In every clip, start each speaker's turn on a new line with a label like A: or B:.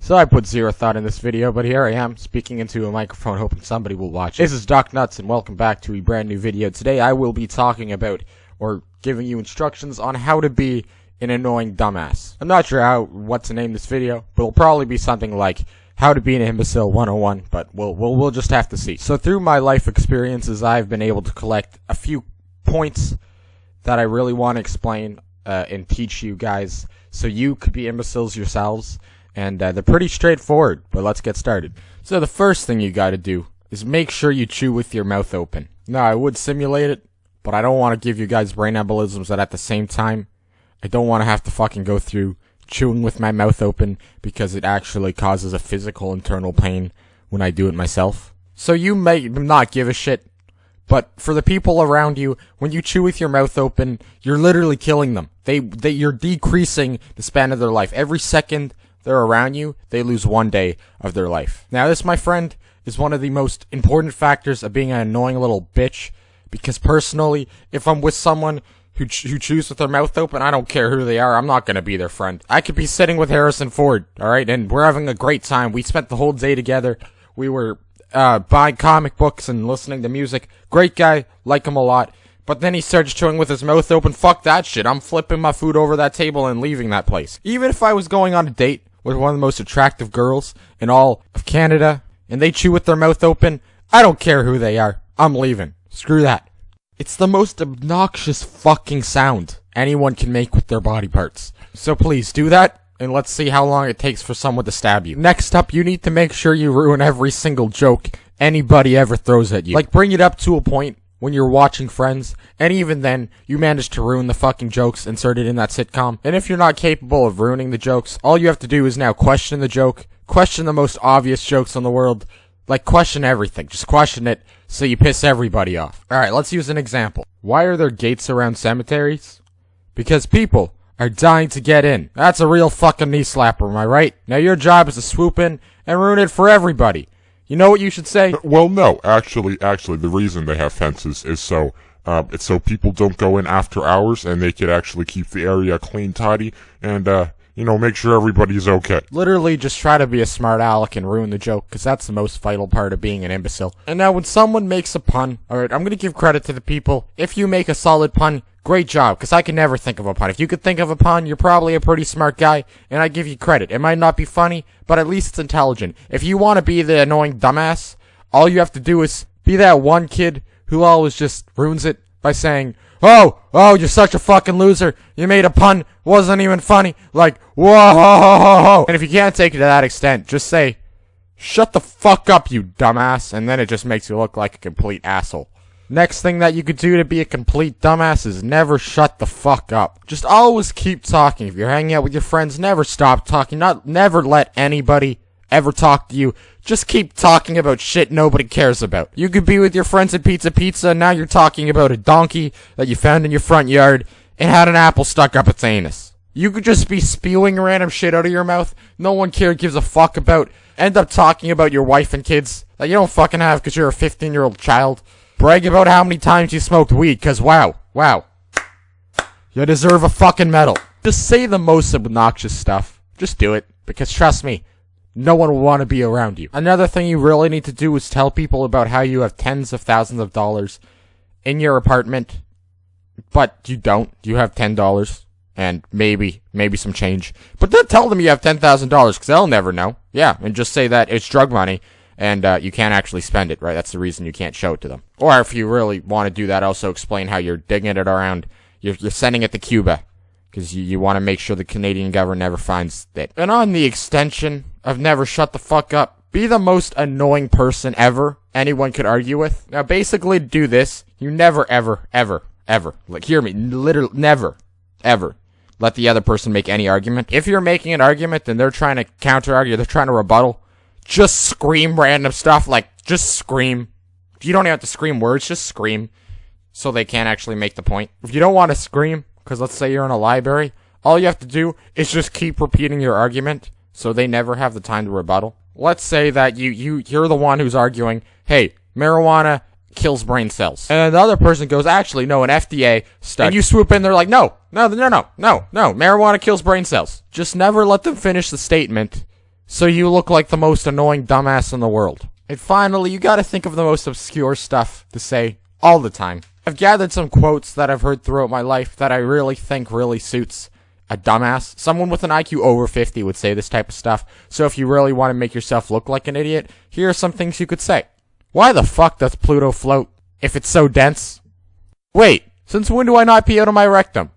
A: So I put zero thought in this video, but here I am, speaking into a microphone, hoping somebody will watch it. This is Doc Nuts, and welcome back to a brand new video. Today I will be talking about, or giving you instructions on how to be an annoying dumbass. I'm not sure what to name this video, but it'll probably be something like How to Be an Imbecile 101, but we'll just have to see. So through my life experiences, I've been able to collect a few points that I really want to explain and teach you guys, so you could be imbeciles yourselves. And they're pretty straightforward, but let's get started. So the first thing you gotta do is make sure you chew with your mouth open. Now, I would simulate it, but I don't want to give you guys brain embolisms that at the same time, I don't want to have to fucking go through chewing with my mouth open, because it actually causes a physical internal pain when I do it myself. So you may not give a shit, but for the people around you, when you chew with your mouth open, you're literally killing them. You're decreasing the span of their life. Every second they're around you, they lose 1 day of their life. Now this, my friend, is one of the most important factors of being an annoying little bitch, because personally, if I'm with someone who chews with their mouth open, I don't care who they are, I'm not gonna be their friend. I could be sitting with Harrison Ford, alright, and we're having a great time. We spent the whole day together. We were buying comic books and listening to music. Great guy, like him a lot. But then he starts chewing with his mouth open. Fuck that shit. I'm flipping my food over that table and leaving that place. Even if I was going on a date with one of the most attractive girls in all of Canada, and they chew with their mouth open, I don't care who they are. I'm leaving. Screw that. It's the most obnoxious fucking sound anyone can make with their body parts. So please, do that, and let's see how long it takes for someone to stab you. Next up, you need to make sure you ruin every single joke anybody ever throws at you. Like, bring it up to a point when you're watching Friends, and even then, you manage to ruin the fucking jokes inserted in that sitcom. And if you're not capable of ruining the jokes, all you have to do is now question the joke, question the most obvious jokes in the world, like question everything, just question it so you piss everybody off. Alright, let's use an example. Why are there gates around cemeteries? Because people are dying to get in. That's a real fucking knee slapper, am I right? Now your job is to swoop in and ruin it for everybody. You know what you should say?
B: Well, no, actually, the reason they have fences is so, it's so people don't go in after hours, and they can actually keep the area clean, tidy, and, make sure everybody's okay.
A: Literally, just try to be a smart aleck and ruin the joke, because that's the most vital part of being an imbecile. And now, when someone makes a pun, alright, I'm gonna give credit to the people. If you make a solid pun, great job, because I can never think of a pun. If you could think of a pun, you're probably a pretty smart guy, and I give you credit. It might not be funny, but at least it's intelligent. If you want to be the annoying dumbass, all you have to do is be that one kid who always just ruins it by saying, Oh, you're such a fucking loser. You made a pun, wasn't even funny. Like, whoa. And if you can't take it to that extent, just say, shut the fuck up, you dumbass, and then it just makes you look like a complete asshole. Next thing that you could do to be a complete dumbass is never shut the fuck up. Just always keep talking. If you're hanging out with your friends, never stop talking. Never let anybody ever talk to you. Just keep talking about shit nobody cares about. You could be with your friends at Pizza, and now you're talking about a donkey that you found in your front yard and had an apple stuck up its anus. You could just be spewing random shit out of your mouth no one gives a fuck about. End up talking about your wife and kids that you don't fucking have because you're a 15-year-old child. Brag about how many times you smoked weed, cause wow. You deserve a fucking medal. Just say the most obnoxious stuff. Just do it, because trust me, no one will want to be around you. Another thing you really need to do is tell people about how you have tens of thousands of dollars in your apartment, but you don't. You have $10 and maybe some change. But then tell them you have $10,000, because they'll never know. Yeah, and just say that it's drug money. And you can't actually spend it, right? That's the reason you can't show it to them. Or if you really want to do that, also explain how you're digging it around. You're sending it to Cuba, because you want to make sure the Canadian government never finds it. And on the extension of never shut the fuck up, be the most annoying person ever anyone could argue with. Now, basically, to do this, you never, ever, like, hear me, literally, never, ever let the other person make any argument. If you're making an argument and they're trying to counter-argue, they're trying to rebuttal, just scream random stuff, like, just scream. You don't even have to scream words, just scream, so they can't actually make the point. If you don't want to scream, because let's say you're in a library, all you have to do is just keep repeating your argument, so they never have the time to rebuttal. Let's say that you're the one who's arguing, hey, marijuana kills brain cells. And the other person goes, actually, no, an FDA study. And you swoop in, they're like, no, marijuana kills brain cells. Just never let them finish the statement, so you look like the most annoying dumbass in the world. And finally, you gotta think of the most obscure stuff to say all the time. I've gathered some quotes that I've heard throughout my life that I really think really suits a dumbass. Someone with an IQ over 50 would say this type of stuff. So if you really want to make yourself look like an idiot, here are some things you could say. Why the fuck does Pluto float if it's so dense? Wait, since when do I not pee out of my rectum?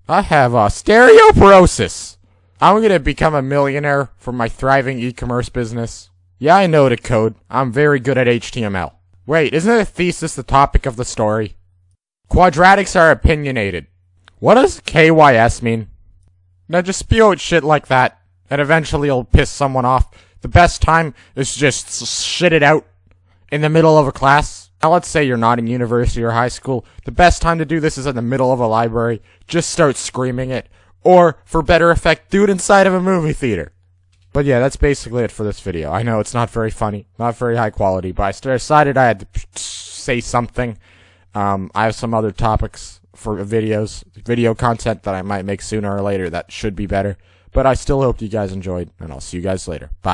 A: I have osteoporosis. I'm gonna become a millionaire from my thriving e-commerce business. Yeah, I know the code. I'm very good at HTML. Wait, isn't a thesis the topic of the story? Quadratics are opinionated. What does KYS mean? Now just spew out shit like that, and eventually you'll piss someone off. The best time is just shit it out in the middle of a class. Now let's say you're not in university or high school. The best time to do this is in the middle of a library. Just start screaming it. Or, for better effect, do it inside of a movie theater. But yeah, that's basically it for this video. I know it's not very funny, not very high quality, but I decided I had to say something. I have some other topics for videos, video content that I might make sooner or later that should be better. But I still hope you guys enjoyed, and I'll see you guys later. Bye.